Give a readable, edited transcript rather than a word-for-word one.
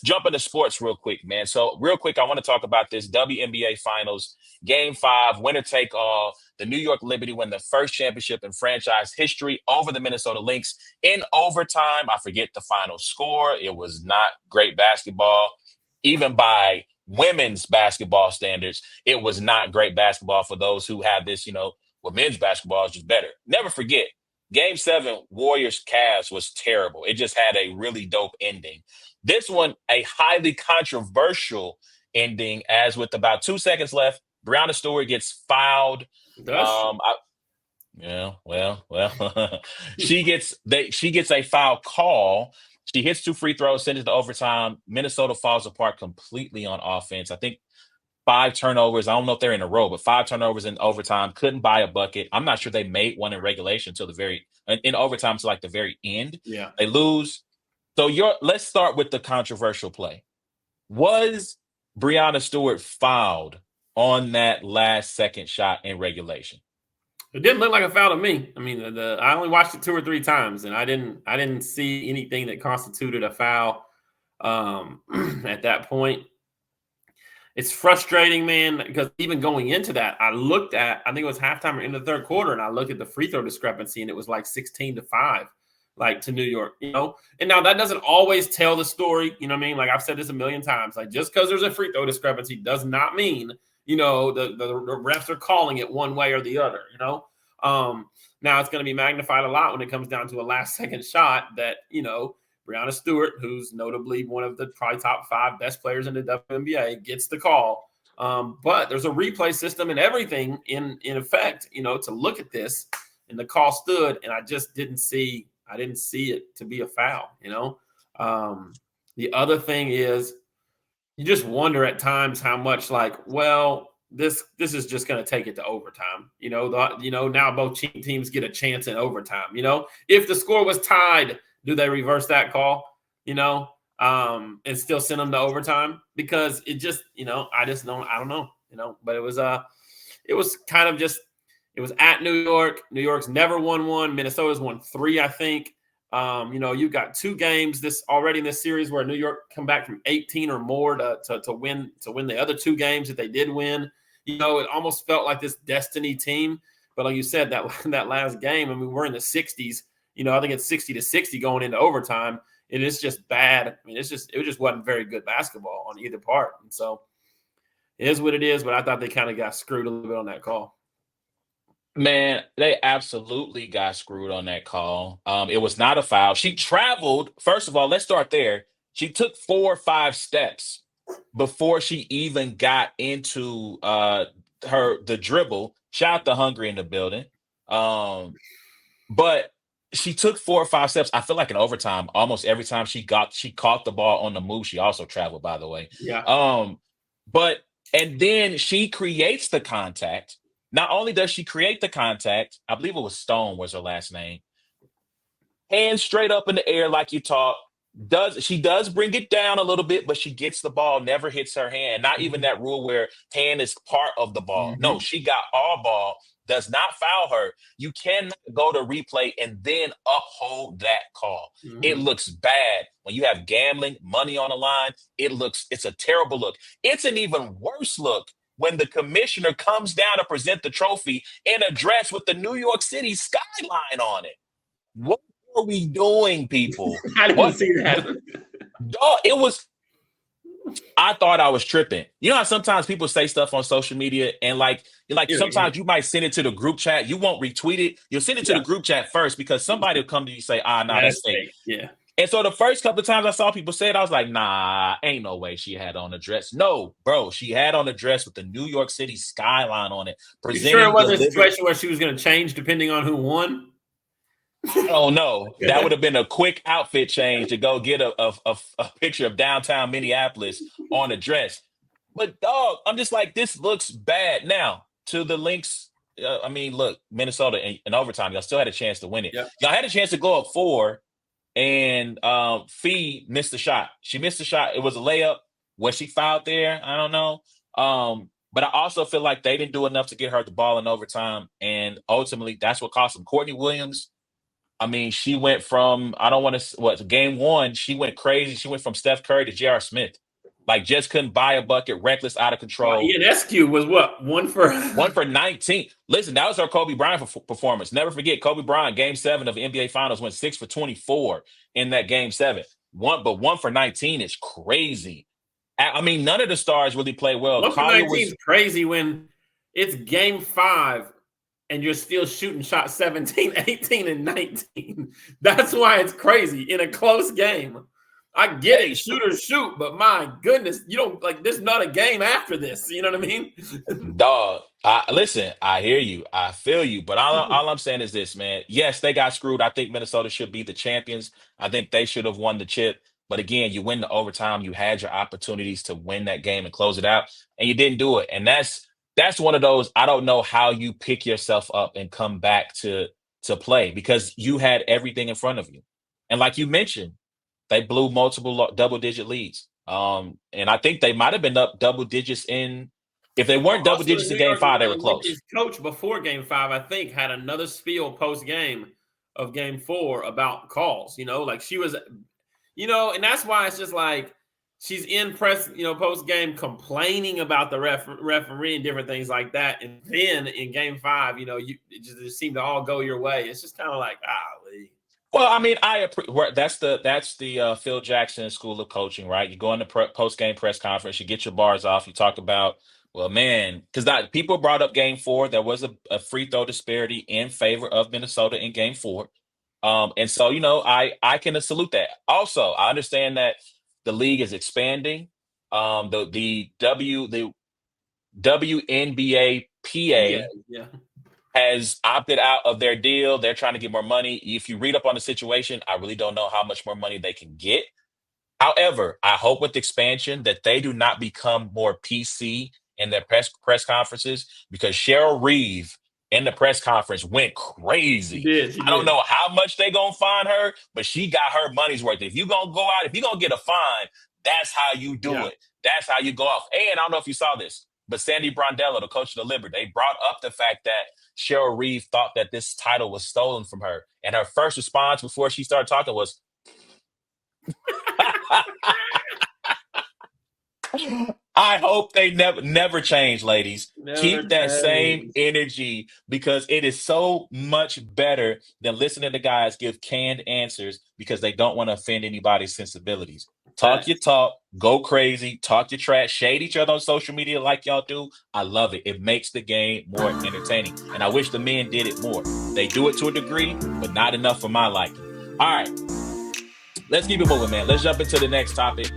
jump into sports real quick, man. So real quick, I want to talk about this WNBA Finals, Game 5, winner take all. The New York Liberty win the first championship in franchise history over the Minnesota Lynx in overtime. I forget the final score. It was not great basketball. Even by women's basketball standards, it was not great basketball for those who have this, well, men's basketball is just better. Never forget, Game 7, Warriors Cavs was terrible. It just had a really dope ending. This one, a highly controversial ending, as with about 2 seconds left, Breonna Stewart gets fouled. Does Yeah, well, she gets a foul call. She hits 2 free throws, sends it to overtime. Minnesota falls apart completely on offense. I think 5 turnovers. I don't know if they're in a row, but 5 turnovers in overtime. Couldn't buy a bucket. I'm not sure they made one in regulation till in overtime to like the very end. Yeah. They lose. So let's start with the controversial play. Was Breonna Stewart fouled on that last second shot in regulation? It didn't look like a foul to me. I mean, I only watched it 2 or 3 times, and I didn't see anything that constituted a foul at that point. It's frustrating, man, because even going into that, I think it was halftime or in the third quarter, and I looked at the free throw discrepancy, and it was like 16-5, like to New York, And now that doesn't always tell the story, you know what I mean? Like I've said this a million times, like just because there's a free throw discrepancy does not mean the refs are calling it one way or the other, Now it's going to be magnified a lot when it comes down to a last second shot that, Breonna Stewart, who's notably one of the probably top 5 best players in the WNBA, gets the call. But there's a replay system and everything in effect, to look at this, and the call stood, and I just didn't see it to be a foul, The other thing is, you just wonder at times how much this is just going to take it to overtime. Now both teams get a chance in overtime. If the score was tied, do they reverse that call? And still send them to overtime? Because it just, I don't know. But it was kind of just, it was at New York. New York's never won one. Minnesota's won 3, I think. You've got 2 games already in this series where New York come back from 18 or more to win the other 2 games that they did win. It almost felt like this destiny team. But like you said, that last game, I mean, we're in the 60s. I think it's 60-60 going into overtime. It is just bad. I mean, it just wasn't very good basketball on either part. And so it is what it is. But I thought they kind of got screwed a little bit on that call. Man, they absolutely got screwed on that call. It was not a foul. She traveled. First of all, let's start there. She took 4 or 5 steps before she even got into the dribble. Shout out to Hungry in the building. But she took 4 or 5 steps. I feel like in overtime, almost every time she caught the ball on the move. She also traveled, by the way. Yeah. And then she creates the contact. Not only does she create the contact, I believe it was Stone was her last name. Hands straight up in the air like you taught. She does bring it down a little bit, but she gets the ball, never hits her hand. Not even that rule where hand is part of the ball. No, she got all ball, does not foul her. You cannot go to replay and then uphold that call. It looks bad. When you have gambling, money on the line, it's a terrible look. It's an even worse look when the commissioner comes down to present the trophy in a dress with the New York City skyline on it. What are we doing, people? I didn't see that. I thought I was tripping. You know how sometimes people say stuff on social media and sometimes you might send it to the group chat. You won't retweet it. You'll send it to the group chat first because somebody will come to you and say, that's fake. Yeah. And so the first couple of times I saw people say it, I was like, nah, ain't no way she had on a dress. No, bro, she had on a dress with the New York City skyline on it. You sure it wasn't a situation where she was going to change depending on who won? Oh, no. That would have been a quick outfit change to go get a picture of downtown Minneapolis on a dress. But, dog, I'm just like, this looks bad. Now, to the Lynx, look, Minnesota in overtime, y'all still had a chance to win it. Yep. Y'all had a chance to go up 4. And Fee missed the shot. She missed the shot. It was a layup. Was she fouled there? I don't know. But I also feel like they didn't do enough to get her the ball in overtime. And ultimately, that's what cost them. Courtney Williams, I mean, she went from I don't want to what game one. She went crazy. She went from Steph Curry to J.R. Smith, like just couldn't buy a bucket, reckless, out of control. Ionescu was what, one for 1 for 19. Listen, that was her Kobe Bryant performance. Never forget Kobe Bryant, Game 7 of the NBA Finals, went 6 for 24 in that Game 7. 1 for 19 is crazy. I mean, none of the stars really played well. 1 for 19 Collier is crazy when it's game 5 and you're still shooting shots 17, 18, and 19. That's why it's crazy in a close game. I get it, shooters shoot, but my goodness, you don't like there's not a game after this. You know what I mean? Dog, listen, I hear you. I feel you. But all I'm saying is this, man. Yes, they got screwed. I think Minnesota should be the champions. I think they should have won the chip. But again, you win the overtime. You had your opportunities to win that game and close it out, and you didn't do it. And that's one of those. I don't know how you pick yourself up and come back to play because you had everything in front of you. And like you mentioned, they blew multiple double digit leads. And I think they might have been up double digits in if they weren't double Also, the digits in New game York five, they were close. Yankees coach before game 5, I think, had another spiel post game of game 4 about calls. Like she was, and that's why it's just like she's in press, post game complaining about the referee and different things like that. And then in game 5, it just seemed to all go your way. It's just kind of like, golly. Well, I mean, that's the Phil Jackson School of Coaching, right? You go in the post game press conference, you get your bars off, you talk about, well, man, because people brought up Game 4. There was a free throw disparity in favor of Minnesota in Game 4, and so I can salute that. Also, I understand that the league is expanding. The WNBA Yeah, PA yeah. has opted out of their deal. They're trying to get more money. If you read up on the situation, I really don't know how much more money they can get. However, I hope with expansion that they do not become more PC in their press conferences because Cheryl Reeve in the press conference went She crazy. did. She I don't did. know how much they gonna fine her, but she got her money's worth. If you gonna go out, if you gonna get a fine, that's how you do Yeah. it. That's how you go off. And I don't know if you saw this, but Sandy Brondello, the coach of the Liberty, they brought up the fact that Cheryl Reeve thought that this title was stolen from her, and her first response before she started talking was, I hope they never change, ladies. Never Keep that same change. energy because it is so much better than listening to guys give canned answers because they don't want to offend anybody's sensibilities. Talk your Facts. talk, go crazy, talk your trash, shade each other on social media like y'all do. I love it. It makes the game more entertaining. And I wish the men did it more. They do it to a degree, but not enough for my liking. All right. Let's keep it moving, man. Let's jump into the next topic.